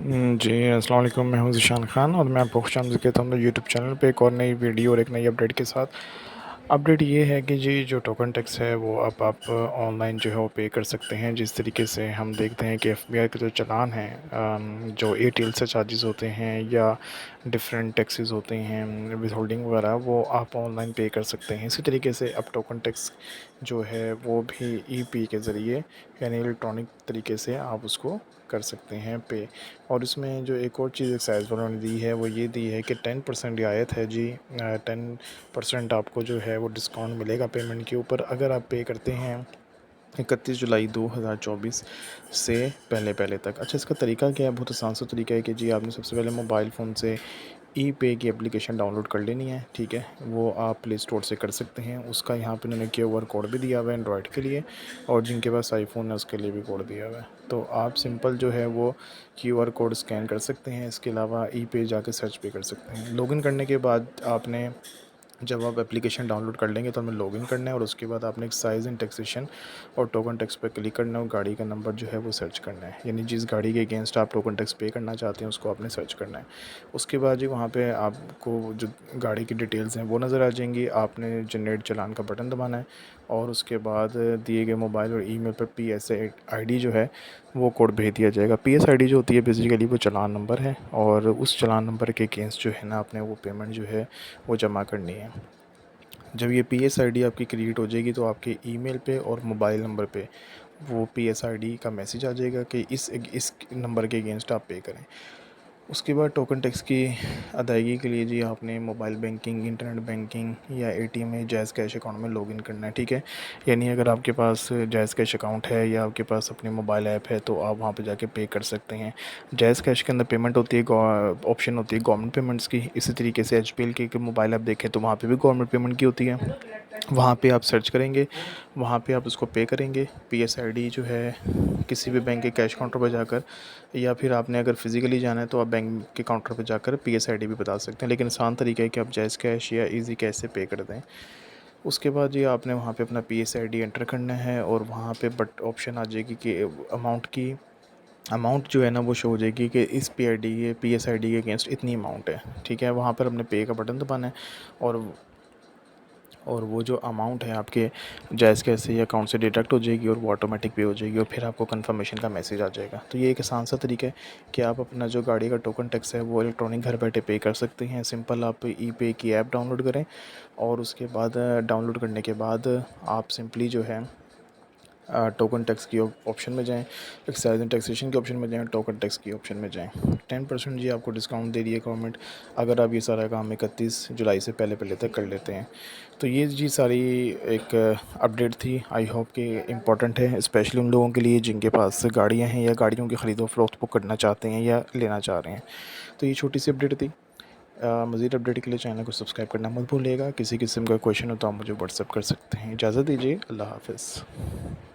जी, अस्सलाम वालेकुम। मैं हूँ ज़ीशान ख़ान और मैं आपको खुशामदीद कहता हूँ मेरे यूट्यूब चैनल पे एक और नई वीडियो और एक नई अपडेट के साथ। अपडेट ये है कि जी जो टोकन टैक्स है वो अब आप ऑनलाइन जो है वो पे कर सकते हैं। जिस तरीके से हम देखते हैं कि एफबीआई के जो चालान हैं, जो एयरटेल से चार्जेस होते हैं या डिफरेंट टैक्सेस होते हैं, विथहोल्डिंग वगैरह, वो आप ऑनलाइन पे कर सकते हैं। इसी तरीके से अब टोकन टैक्स जो है वो भी ई-पे के ज़रिए यानी इलेक्ट्रॉनिक तरीके से आप उसको कर सकते हैं पे। और इसमें जो एक और चीज़ एक्साइज़ वालों ने दी है वो ये दी है कि 10% रियायत है जी। 10% आपको जो है वो डिस्काउंट मिलेगा पेमेंट के ऊपर अगर आप पे करते हैं 31 जुलाई 2024 से पहले पहले तक। अच्छा, इसका तरीका क्या है? बहुत आसान सा तरीका है कि जी आपने सबसे पहले मोबाइल फ़ोन से ई पे की एप्लीकेशन डाउनलोड कर लेनी है, ठीक है? वो आप प्ले स्टोर से कर सकते हैं। उसका यहाँ पे उन्होंने क्यूआर कोड भी दिया हुआ है एंड्रॉयड के लिए, और जिनके पास आईफ़ोन है उसके लिए भी कोड दिया हुआ है। तो आप सिंपल जो है वो क्यूआर कोड स्कैन कर सकते हैं। इसके अलावा ई पे जाके सर्च भी कर सकते हैं। लॉगिन करने के बाद आपने, जब आप एप्लीकेशन डाउनलोड कर लेंगे तो हमें लॉगिन करना है और उसके बाद आपने एक साइज़ एंड टैक्सेशन और टोकन टैक्स पे क्लिक करना है और गाड़ी का नंबर जो है वो सर्च करना है। यानी जिस गाड़ी के अगेंस्ट आप टोकन टैक्स पे करना चाहते हैं उसको आपने सर्च करना है। उसके बाद जी वहाँ पे आपको जो गाड़ी की डिटेल्स हैं वो नज़र आ जाएंगी। आपने जनरेट चालान का बटन दबाना है और उसके बाद दिए गए मोबाइल और ईमेल पर PSA आईडी जो है वो कोड भेज दिया जाएगा। PSA आईडी जो होती है बेसिकली वो चालान नंबर है, और उस चालान नंबर के अगेंस्ट जो है ना आपने वो पेमेंट जो है वो जमा करनी है। जब ये PSA आईडी आपकी क्रिएट हो जाएगी तो आपके ईमेल पे और मोबाइल नंबर पे वो PSA आईडी का मैसेज आ जाएगा कि इस नंबर के अगेंस्ट आप पे करें। उसके बाद टोकन टैक्स की अदायगी के लिए जी आपने मोबाइल बैंकिंग, इंटरनेट बैंकिंग या ATM में जैज़ कैश अकाउंट में लॉगिन करना है, ठीक है? यानी अगर आपके पास जैज़ कैश अकाउंट है या आपके पास अपनी मोबाइल ऐप है तो आप वहाँ पे जाके पे कर सकते हैं। जैज़ कैश के अंदर पेमेंट होती है, ऑप्शन होती है गवर्नमेंट पेमेंट्स की। इसी तरीके से HPL की मोबाइल ऐप देखें तो वहाँ पे भी गवर्नमेंट पेमेंट की होती है। वहाँ पे आप सर्च करेंगे, वहाँ पे आप उसको पे करेंगे। PSA आईडी जो है किसी भी बैंक के कैश काउंटर पर जाकर, या फिर आपने अगर फ़िज़िकली जाना है तो आप बैंक के काउंटर पे जाकर PSA आईडी भी बता सकते हैं, लेकिन आसान तरीका है कि आप जैज़ कैश या ईज़ी कैश से पे कर दें। उसके बाद ये आपने वहाँ पे अपना PSA आईडी एंटर करना है और वहाँ पे बट ऑप्शन आ जाएगी कि अमाउंट जो है ना वो शो हो जाएगी कि इस PSA आईडी के अगेंस्ट इतनी अमाउंट है, ठीक है? वहाँ पर अपने पे का बटन दबाना है और वो जो अमाउंट है आपके जायज़ कैसे अकाउंट से डिडक्ट हो जाएगी और वो ऑटोमेटिक पे हो जाएगी और फिर आपको कंफर्मेशन का मैसेज आ जाएगा। तो ये एक आसान सा तरीका है कि आप अपना जो गाड़ी का टोकन टैक्स है वो इलेक्ट्रॉनिक घर बैठे पे कर सकते हैं। सिंपल आप ई पे की ऐप डाउनलोड करें और उसके बाद डाउनलोड करने के बाद आप सिंपली जो है टोकन टैक्स की ऑप्शन में जाएँ, एक्साइज़ एंड टैक्सेशन के ऑप्शन में जाएँ, टोकन टैक्स की ऑप्शन में जाएँ। 10% जी आपको डिस्काउंट दे रही है गवर्नमेंट, अगर आप ये सारा काम 31 जुलाई से पहले पहले तक कर लेते हैं। तो ये जी सारी एक अपडेट थी। आई होप कि इम्पोर्टेंट है, स्पेशली उन लोगों के लिए जिनके पास गाड़ियाँ हैं या गाड़ियों की ख़रीदो फ़रोख्त वो करना चाहते हैं या लेना चाह रहे हैं। तो ये छोटी सी अपडेट थी। मज़ीद अपडेट के लिए चैनल को सब्सक्राइब करना मत भूलिएगा। किसी किस्म का क्वेश्चन हो तो आप मुझे व्हाट्सएप कर सकते हैं। इजाज़त दीजिए, अल्लाह हाफ़िज़।